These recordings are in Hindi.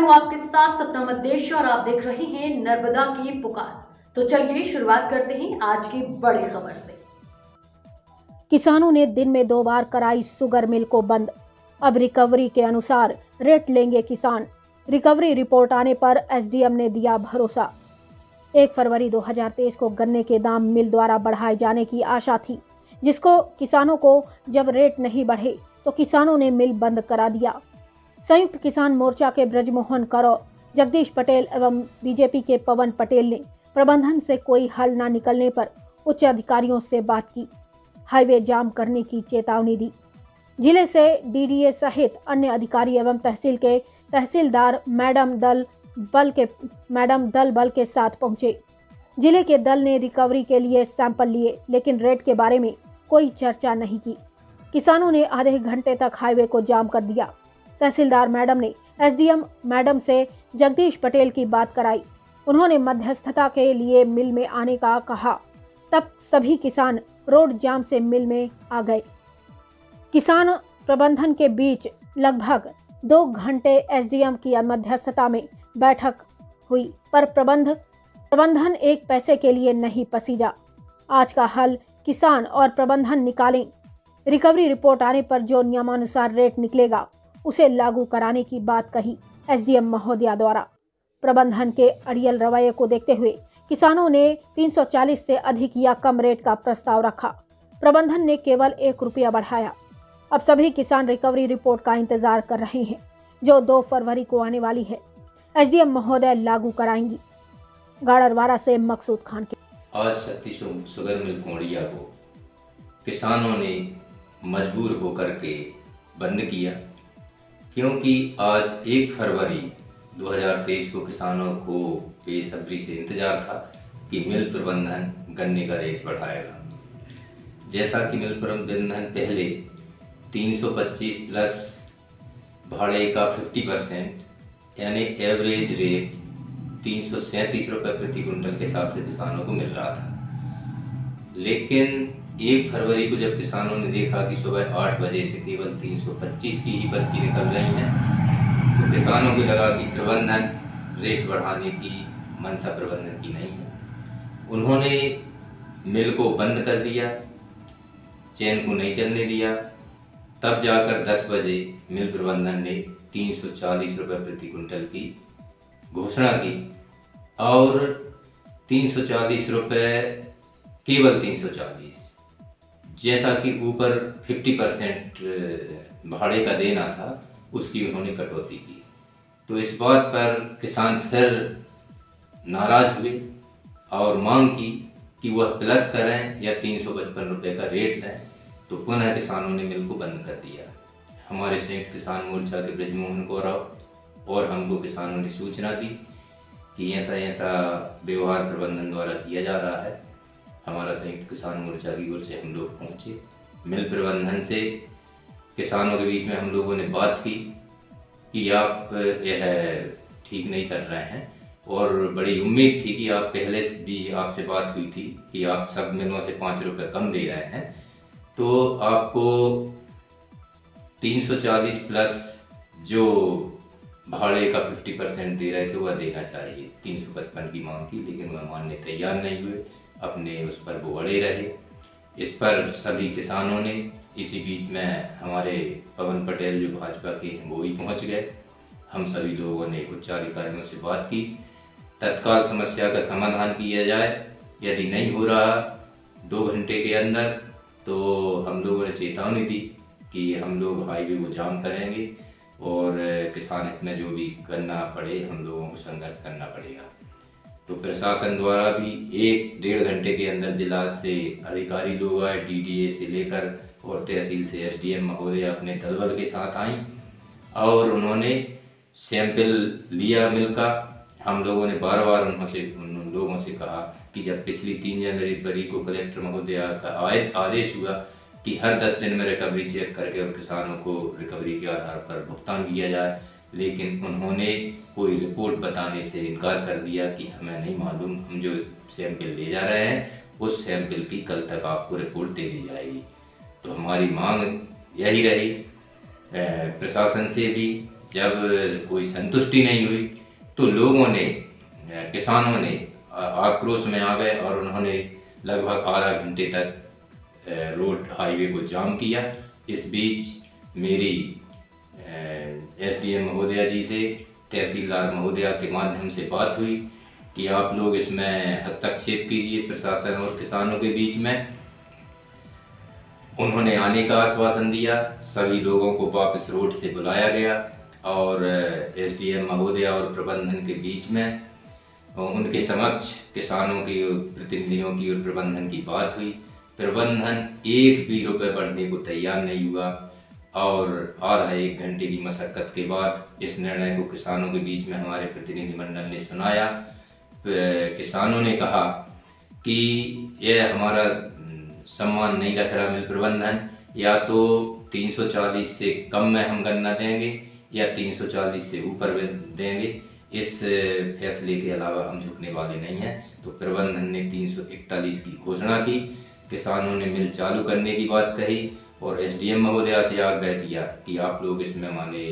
हूं आपके साथ सपना मद्देश और आप देख रहे हैं नर्मदा की पुकार। तो चलिए शुरुआत करते हैं आज की बड़ी खबर से। किसानों ने दिन में 2 बार कराई शुगर मिल को बंद। अब रिकवरी के अनुसार रेट लेंगे किसान। रिकवरी रिपोर्ट आने पर एसडीएम ने दिया भरोसा। 1 फरवरी 2023 को गन्ने के दाम मिल द्वारा बढ़ाए जाने की आशा थी, जिसको किसानों को जब रेट नहीं बढ़े तो किसानों ने मिल बंद करा दिया। संयुक्त किसान मोर्चा के ब्रजमोहन करो, जगदीश पटेल एवं बीजेपी के पवन पटेल ने प्रबंधन से कोई हल न निकलने पर उच्च अधिकारियों से बात की, हाईवे जाम करने की चेतावनी दी। जिले से डीडीए सहित अन्य अधिकारी एवं तहसील के तहसीलदार मैडम दल बल के साथ पहुंचे। जिले के दल ने रिकवरी के लिए सैंपल लिए, लेकिन रेट के बारे में कोई चर्चा नहीं की। किसानों ने आधे घंटे तक हाईवे को जाम कर दिया। तहसीलदार मैडम ने एसडीएम मैडम से जगदीश पटेल की बात कराई। उन्होंने मध्यस्थता के लिए मिल में आने का कहा। तब सभी किसान रोड जाम से मिल में आ गए। किसान प्रबंधन के बीच लगभग 2 घंटे एसडीएम की मध्यस्थता में बैठक हुई, पर प्रबंधन एक पैसे के लिए नहीं पसीजा। आज का हल किसान और प्रबंधन निकालें। रिकवरी रिपोर्ट आने पर जो नियमानुसार रेट निकलेगा उसे लागू कराने की बात कही एसडीएम महोदया द्वारा। प्रबंधन के अड़ियल रवैये को देखते हुए किसानों ने 340 से अधिक या कम रेट का प्रस्ताव रखा। प्रबंधन ने केवल 1 रुपया बढ़ाया। अब सभी किसान रिकवरी रिपोर्ट का इंतजार कर रहे हैं, जो 2 फरवरी को आने वाली है। एसडीएम महोदय लागू कराएंगी। गाड़रवाड़ा से मकसूद खान के। आज शक्ति शुगर मिल कोड़िया को किसानों ने मजबूर होकर के बंद किया, क्योंकि आज 1 फरवरी 2023 को किसानों को बेसब्री से इंतजार था कि मिल प्रबंधन गन्ने का रेट बढ़ाएगा। जैसा कि मिल प्रबंधन पहले 325 प्लस भाड़े का 50% यानी एवरेज रेट 337 रुपये प्रति कुंटल के हिसाब से किसानों को मिल रहा था। लेकिन 1 फरवरी को जब किसानों ने देखा कि सुबह 8 बजे से केवल 325 की ही पर्ची निकल रही है, तो किसानों को लगा कि प्रबंधन रेट बढ़ाने की मंशा प्रबंधन की नहीं है। उन्होंने मिल को बंद कर दिया, चैन को नहीं चलने दिया। तब जाकर 10 बजे मिल प्रबंधन ने 340 रुपये प्रति कुंटल की घोषणा की और 340 रुपये केवल 340, जैसा कि ऊपर 50% भाड़े का देना था उसकी उन्होंने कटौती की। तो इस बात पर किसान फिर नाराज़ हुए और मांग की कि वह प्लस करें या 355 रुपये का रेट लें। तो पुनः किसानों ने मिल को बंद कर दिया। हमारे संयुक्त किसान मोर्चा के ब्रजमोहन गौरव और हमको किसानों ने सूचना दी कि ऐसा ऐसा व्यवहार प्रबंधन द्वारा किया जा रहा है। हमारा संयुक्त किसान मोर्चा की ओर से हम लोग पहुँचे मिल प्रबंधन से। किसानों के बीच में हम लोगों ने बात की कि आप यह ठीक नहीं कर रहे हैं, और बड़ी उम्मीद थी कि आप पहले भी आपसे बात हुई थी कि आप सब मिलों से 5 रुपये कम दे रहे हैं, तो आपको 340 प्लस जो भाड़े का 50% दे रहे थे वह देना चाहिए। 355 की मांग की, लेकिन वह मानने तैयार नहीं हुए, अपने उस पर वो अड़े रहे। इस पर सभी किसानों ने, इसी बीच में हमारे पवन पटेल जो भाजपा के हैं वो भी पहुंच गए। हम सभी लोगों ने उच्च अधिकारियों से बात की, तत्काल समस्या का समाधान किया जाए। यदि नहीं हो रहा 2 घंटे के अंदर, तो हम लोगों ने चेतावनी दी कि हम लोग हाईवे को जाम करेंगे और किसान हित में जो भी करना पड़े हम लोगों को संघर्ष करना पड़ेगा। तो प्रशासन द्वारा भी 1-1.5 घंटे के अंदर जिला से अधिकारी लोग आए, डीडीए से लेकर और तहसील से एसडीएम महोदय अपने दलबल के साथ आई और उन्होंने सैंपल लिया मिल का। हम लोगों ने बार बार उन लोगों से कहा कि जब पिछली 3 जनवरी को कलेक्टर महोदय का आदेश हुआ कि हर 10 दिन में रिकवरी चेक करके और किसानों को रिकवरी के आधार पर भुगतान किया जाए, लेकिन उन्होंने कोई रिपोर्ट बताने से इनकार कर दिया कि हमें नहीं मालूम, हम जो सैंपल ले जा रहे हैं उस सैंपल की कल तक आपको रिपोर्ट दे दी जाएगी। तो हमारी मांग यही रही प्रशासन से भी, जब कोई संतुष्टि नहीं हुई तो लोगों ने, किसानों ने आक्रोश में आ गए और उन्होंने लगभग आधा घंटे तक रोड हाईवे को जाम किया। इस बीच मेरी एसडीएम महोदया जी से, तहसीलदार महोदया के माध्यम से बात हुई कि आप लोग इसमें हस्तक्षेप कीजिए प्रशासन और किसानों के बीच में। उन्होंने आने का आश्वासन दिया। सभी लोगों को वापस रोड से बुलाया गया और एसडीएम महोदया और प्रबंधन के बीच में उनके समक्ष किसानों की, प्रतिनिधियों की और प्रबंधन की बात हुई। प्रबंधन एक भी रुपये बढ़ने को तैयार नहीं हुआ और आधा एक घंटे की मशक्क़त के बाद इस निर्णय को किसानों के बीच में हमारे प्रतिनिधिमंडल ने सुनाया। किसानों ने कहा कि यह हमारा सम्मान नहीं रख रहा मिल प्रबंधन, या तो 340 से कम में हम गन्ना देंगे या 340 से ऊपर देंगे। इस फैसले के अलावा हम झुकने वाले नहीं हैं। तो प्रबंधन ने 341 की घोषणा की। किसानों ने मिल चालू करने की बात कही और एसडीएम महोदया से आग्रह किया कि आप लोग इसमें माने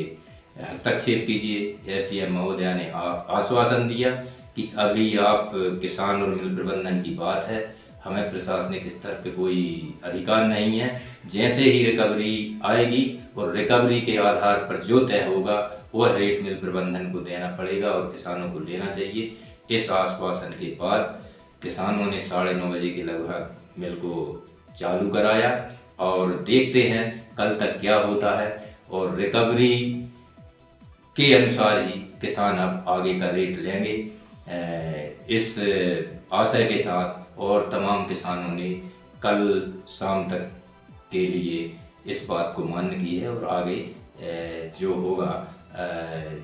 हस्तक्षेप कीजिए। एसडीएम महोदया ने आश्वासन दिया कि अभी आप किसान और मिल प्रबंधन की बात है, हमें प्रशासनिक स्तर पे कोई अधिकार नहीं है। जैसे ही रिकवरी आएगी और रिकवरी के आधार पर जो तय होगा वह रेट मिल प्रबंधन को देना पड़ेगा और किसानों को लेना चाहिए। इस आश्वासन के बाद किसानों ने 9:30 बजे के लगभग मिल को चालू कराया और देखते हैं कल तक क्या होता है। और रिकवरी के अनुसार ही किसान अब आगे का रेट लेंगे, इस आशय के साथ। और तमाम किसानों ने कल शाम तक के लिए इस बात को मान्य की है और आगे जो होगा,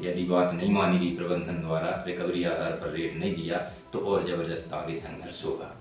यदि बात नहीं मानी गई प्रबंधन द्वारा, रिकवरी आधार पर रेट नहीं दिया, तो और ज़बरदस्त आगे संघर्ष होगा।